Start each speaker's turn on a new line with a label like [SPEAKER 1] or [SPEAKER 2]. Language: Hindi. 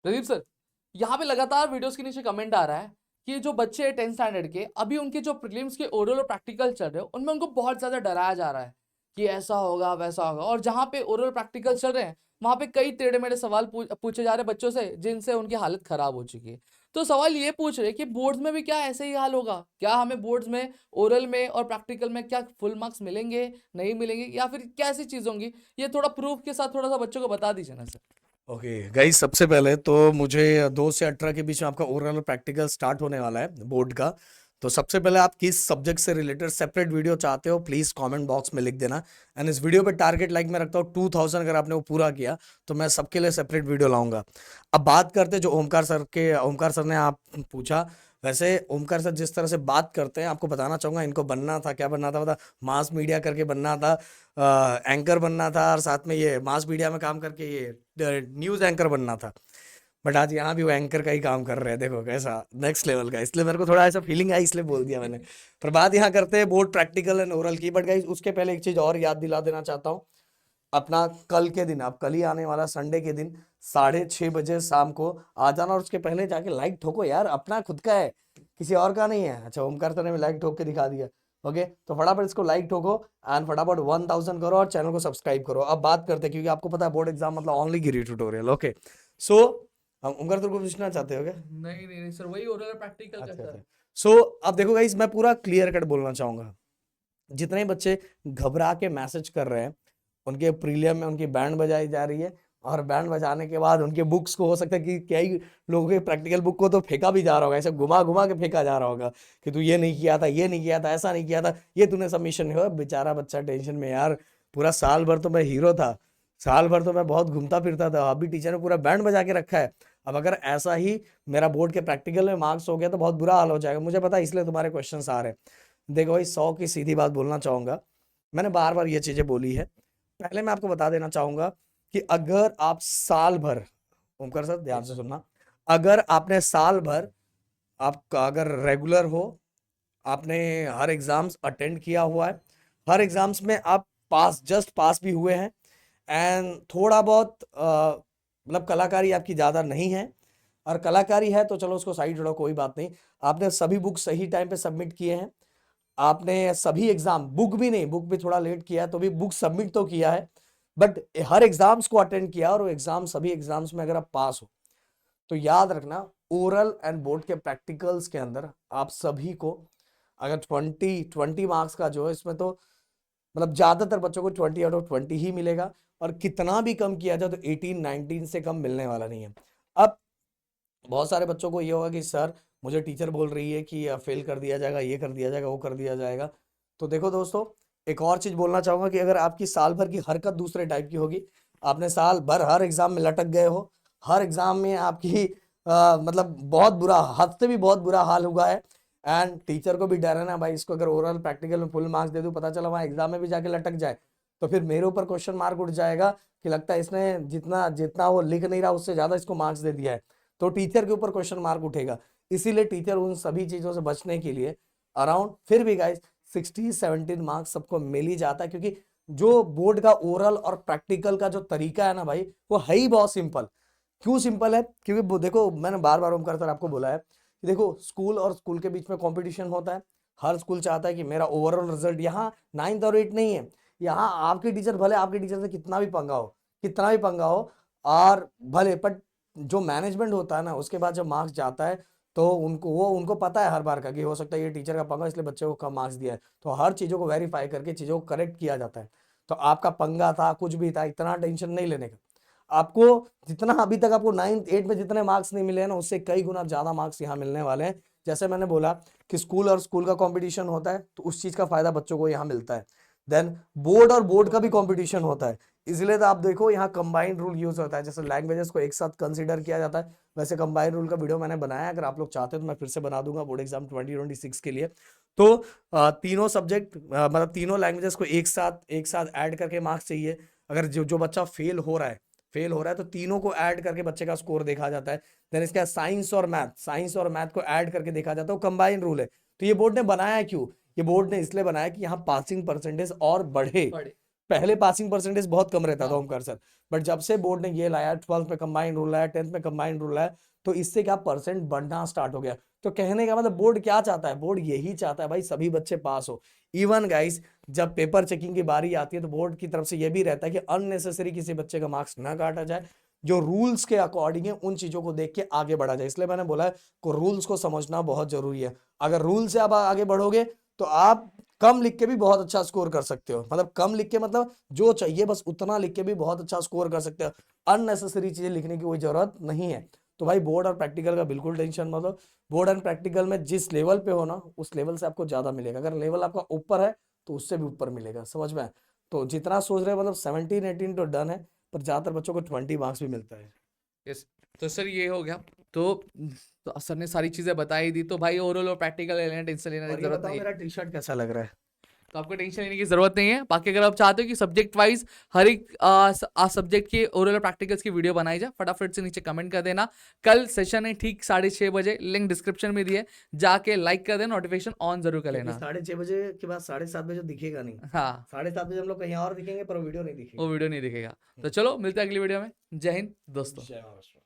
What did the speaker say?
[SPEAKER 1] प्रदीप सर, यहाँ पे लगातार वीडियोस के नीचे कमेंट आ रहा है कि जो बच्चे हैं 10th स्टैंडर्ड के, अभी उनके जो प्रीलिम्स के ओरल और प्रैक्टिकल चल रहे हैं उनमें उनको बहुत ज्यादा डराया जा रहा है कि ऐसा होगा वैसा होगा। और जहाँ पे ओरल प्रैक्टिकल चल रहे हैं वहां पे कई टेढ़े मेढ़े सवाल पूछे जा रहे हैं बच्चों से, जिनसे उनकी हालत खराब हो चुकी है। तो सवाल ये पूछ रहे हैं कि बोर्ड्स में भी क्या ऐसे ही हाल होगा? क्या हमें बोर्ड्स में ओरल में और प्रैक्टिकल में क्या फुल मार्क्स मिलेंगे, नहीं मिलेंगे, या फिर क्या ऐसी चीज होंगी? ये थोड़ा प्रूफ के साथ थोड़ा सा बच्चों को बता दीजिए ना सर।
[SPEAKER 2] ओके गाइस, सबसे पहले तो मुझे 2 से 18 के बीच में आपका ओरल और प्रैक्टिकल स्टार्ट होने वाला है बोर्ड का। तो सबसे पहले आप किस सब्जेक्ट से रिलेटेड सेपरेट वीडियो चाहते हो प्लीज कमेंट बॉक्स में लिख देना। एंड इस वीडियो पे टारगेट लाइक मैं रखता हूँ 2000, अगर आपने वो पूरा किया तो मैं सबके लिए सेपरेट वीडियो लाऊंगा। अब बात करते जो ओमकार सर ने आप पूछा, वैसे ओमकार सर जिस तरह से बात करते हैं आपको बताना चाहूंगा, इनको बनना था, क्या बनना था पता? मास मीडिया करके बनना था, एंकर बनना था, और साथ में ये मास मीडिया में काम करके ये न्यूज एंकर बनना था। बट आज यहाँ भी वो एंकर का ही काम कर रहे हैं, देखो कैसा नेक्स्ट लेवल का। इसलिए मेरे को थोड़ा ऐसा फीलिंग आई, इसलिए बोल दिया मैंने। पर बात यहाँ करते हैं बोर्ड प्रैक्टिकल एंड ओरल की। बट गाइस उसके पहले एक चीज और याद दिला देना चाहता हूँ। अपना कल के दिन, आप कल ही आने वाला संडे के दिन 6:30 बजे शाम को आ जाना, और उसके पहले जाके लाइक ठोको यार, अपना खुद का है, किसी और का नहीं है। अच्छा, ओमकार सर ने लाइक ठोक के दिखा दिया। ओके, तो फटाफट इसको लाइक ठोको एंड फटाफट 1000 करो और चैनल को सब्सक्राइब करो। अब बात करते हैं, क्योंकि आपको पता है बोर्ड एग्जाम मतलब ओनली गिरी ट्यूटोरियल। ओके, सो हम ओमकार सर को पूछना चाहते हो क्या?
[SPEAKER 1] नहीं नहीं नहीं सर, वही ओरल प्रैक्टिकल का
[SPEAKER 2] अच्छा
[SPEAKER 1] सर।
[SPEAKER 2] अच्छा। सो अब देखो गाइस, मैं पूरा क्लियर कट बोलना चाहूंगा। जितने बच्चे घबरा के मैसेज कर रहे हैं, उनके प्रीलियम में उनकी बैंड बजाई जा रही है, और बैंड बजाने के बाद उनके बुक्स को हो सकता है कि कई लोगों के प्रैक्टिकल बुक को तो फेंका भी जा रहा होगा, ऐसे घुमा घुमा के फेंका जा रहा होगा कि तू ये नहीं किया था, ये नहीं किया था, ऐसा नहीं किया था, ये तूने सबमिशन नहीं हुआ। बेचारा बच्चा टेंशन में यार, पूरा साल भर तो मैं हीरो था, साल भर तो मैं बहुत घूमता फिरता था, अभी टीचर ने पूरा बैंड बजा के रखा है। अब अगर ऐसा ही मेरा बोर्ड के प्रैक्टिकल में मार्क्स हो गया तो बहुत बुरा हाल हो जाएगा, मुझे पता है, इसलिए तुम्हारे क्वेश्चंस आ रहे हैं। देखो भाई, 100 की सीधी बात बोलना चाहूंगा, मैंने बार बार ये चीजें बोली है। पहले मैं आपको बता देना चाहूंगा कि अगर आप साल भर, ओमकार सर ध्यान से सुनना, अगर आपने साल भर, आपका अगर रेगुलर हो, आपने हर एग्जाम्स अटेंड किया हुआ है, हर एग्जाम्स में आप पास, जस्ट पास भी हुए हैं, एंड थोड़ा बहुत मतलब कलाकारी आपकी ज़्यादा नहीं है, और कलाकारी है तो चलो उसको साइड जोड़ो, कोई बात नहीं। आपने सभी बुक सही टाइम पे सबमिट किए हैं, आपने सभी एग्जाम, बुक भी नहीं, बुक भी थोड़ा लेट किया है तो भी बुक सबमिट तो किया है, बट हर एग्जाम्स को अटेंड किया, और वो एग्जाम, सभी एग्जाम्स में अगर आप पास हो तो याद रखना, ओरल एंड बोर्ड के प्रैक्टिकल्स के अंदर आप सभी को अगर 20 मार्क्स का जो है, इसमें तो मतलब ज्यादातर बच्चों को 20 आउट ऑफ 20 ही मिलेगा, और कितना भी कम किया जाए तो 18 19 से कम मिलने वाला नहीं है। अब बहुत सारे बच्चों को ये होगा कि सर मुझे टीचर बोल रही है कि फेल कर दिया जाएगा, ये कर दिया जाएगा, वो कर दिया जाएगा। तो देखो दोस्तों, एक और चीज बोलना चाहूंगा कि अगर आपकी साल भर की हरकत दूसरे टाइप की होगी, आपने साल भर हर एग्जाम में लटक गए हो, हर एग्जाम में आपकी मतलब बहुत बुरा, हद से भी बहुत बुरा हाल हुआ है, एंड टीचर को भी डर है ना भाई, इसको अगर ओरल प्रैक्टिकल में फुल मार्क्स दे दूं, पता चला वहां एग्जाम में भी जाके लटक जाए, तो फिर मेरे ऊपर क्वेश्चन मार्क उठ जाएगा कि लगता है इसने जितना जितना वो लिख नहीं रहा उससे ज्यादा इसको मार्क्स दे दिया है, तो टीचर के ऊपर क्वेश्चन मार्क उठेगा। इसीलिए टीचर उन सभी चीजों से बचने के लिए अराउंड, फिर भी गाइस 16 17 मार्क्स सबको मिल ही जाता है, क्योंकि जो बोर्ड का ओरल और प्रैक्टिकल का जो तरीका है ना भाई, वो है ही बहुत सिंपल। क्यों सिंपल है? क्योंकि देखो, मैंने बार बार ओमकार सर आपको बोला है कि देखो, स्कूल और स्कूल के बीच में कंपटीशन होता है, हर स्कूल चाहता है कि मेरा ओवरऑल रिजल्ट, यहाँ 9th और 8th नहीं है, यहाँ आपके टीचर भले आपके टीचर से कितना भी पंगा हो, कितना भी पंगा हो, और भले, बट जो मैनेजमेंट होता है ना, उसके बाद जब मार्क्स जाता है तो उनको पता है हर बार का कि हो सकता है ये टीचर का पंगा, इसलिए बच्चे को कम मार्क्स दिया है, तो हर चीजों को वेरीफाई करके चीजों को करेक्ट किया जाता है। तो आपका पंगा था, कुछ भी था, इतना टेंशन नहीं लेने का। आपको जितना अभी तक आपको 9th 8th में जितने मार्क्स नहीं मिले हैं ना, उससे कई गुना ज्यादा मार्क्स यहाँ मिलने वाले हैं। जैसे मैंने बोला कि स्कूल और स्कूल का कंपटीशन होता है, तो उस चीज का फायदा बच्चों को यहाँ मिलता है। देन बोर्ड और बोर्ड का भी कंपटीशन होता है, इसलिए तो आप देखो यहाँ कंबाइंड रूल यूज होता है, जैसे लैंग्वेजेस को एक साथ कंसीडर किया जाता है, वैसे कंबाइंड रूल का वीडियो मैंने बनाया है, अगर आप लोग चाहते हो तो मैं फिर से बना दूंगा बोर्ड एग्जाम 2026 के लिए। तो तीनों सब्जेक्ट, मतलब तीनों लैंग्वेजेस को एक साथ ऐड करके मार्क्स चाहिए। अगर जो जो बच्चा फेल हो रहा है तो तीनों को ऐड करके बच्चे का स्कोर देखा जाता है। देन इसके बाद साइंस और मैथ को ऐड करके देखा जाता है, वो कंबाइन रूल है। तो ये बोर्ड ने बनाया है क्यों? ये बोर्ड ने इसलिए बनाया कि यहाँ पासिंग परसेंटेज और बढ़े। पहले पासिंग परसेंटेज बहुत कम रहता था
[SPEAKER 1] हाँ
[SPEAKER 2] ओमकार सर, बट जब से बोर्ड ने ये लाया, 12th में कंबाइंड रूल लाया, 10th में कंबाइंड रूल लाया, तो इससे क्या परसेंट बढ़ना स्टार्ट हो गया। तो कहने का मतलब बोर्ड क्या चाहता है, बोर्ड यही चाहता है भाई सभी बच्चे पास हो। इवन गाइस जब पेपर चेकिंग की बारी आती है तो बोर्ड की तरफ से ये भी रहता है कि अननेसेसरी किसी बच्चे का मार्क्स ना काटा जाए, जो रूल्स के अकॉर्डिंग है उन चीजों को देख के आगे बढ़ा जाए। इसलिए मैंने बोला है को रूल्स को समझना बहुत जरूरी है। अगर रूल से आप आगे बढ़ोगे तो आप कम लिख के भी बहुत अच्छा स्कोर कर सकते हो, मतलब कम लिख के मतलब जो चाहिए बस उतना लिख के भी बहुत अच्छा स्कोर कर सकते हो, अननेसेसरी चीजें लिखने की कोई जरूरत नहीं है। तो भाई बोर्ड और प्रैक्टिकल का बिल्कुल टेंशन मत लो, बोर्ड एंड प्रैक्टिकल में जिस लेवल पे हो ना उस लेवल से आपको ज्यादा मिलेगा, अगर लेवल आपका ऊपर है तो उससे भी ऊपर मिलेगा, समझ में आया? तो जितना सोच रहे हैं मतलब 17-18 तो डन है, पर ज्यादातर बच्चों को 20 मार्क्स भी मिलता है।
[SPEAKER 1] यस। तो सर ये हो गया। तो सर ने सारी चीजें बता ही दी, तो भाई ओरल और प्रैक्टिकल लेना, टेंशन लेने
[SPEAKER 2] और
[SPEAKER 1] की
[SPEAKER 2] ये
[SPEAKER 1] जरूरत
[SPEAKER 2] बताओ
[SPEAKER 1] नहीं है।
[SPEAKER 2] मेरा टी शर्ट कैसा लग रहा है?
[SPEAKER 1] तो आपको टेंशन लेने की जरूरत नहीं है। बाकी अगर आप चाहते हो कि सब्जेक्ट वाइज हर एक सब्जेक्ट के ओरल और प्रैक्टिकल्स की वीडियो बनाई जाए, फटाफट से नीचे कमेंट कर देना। कल सेशन है ठीक 6:30 बजे, लिंक डिस्क्रिप्शन में दिए, जाके लाइक कर देना, नोटिफिकेशन ऑन जरूर कर
[SPEAKER 2] क्योंकि
[SPEAKER 1] लेना।
[SPEAKER 2] 6:30 बजे के बाद 7:30 दिखेगा नहीं,
[SPEAKER 1] हाँ
[SPEAKER 2] 7:30 हम लोग कहीं और दिखेंगे पर वो वीडियो नहीं
[SPEAKER 1] वो
[SPEAKER 2] दिखेगी।
[SPEAKER 1] वीडियो नहीं दिखेगा। तो चलो मिलते हैं अगली वीडियो में। जय हिंद दोस्तों।
[SPEAKER 2] जय महाराष्ट्र।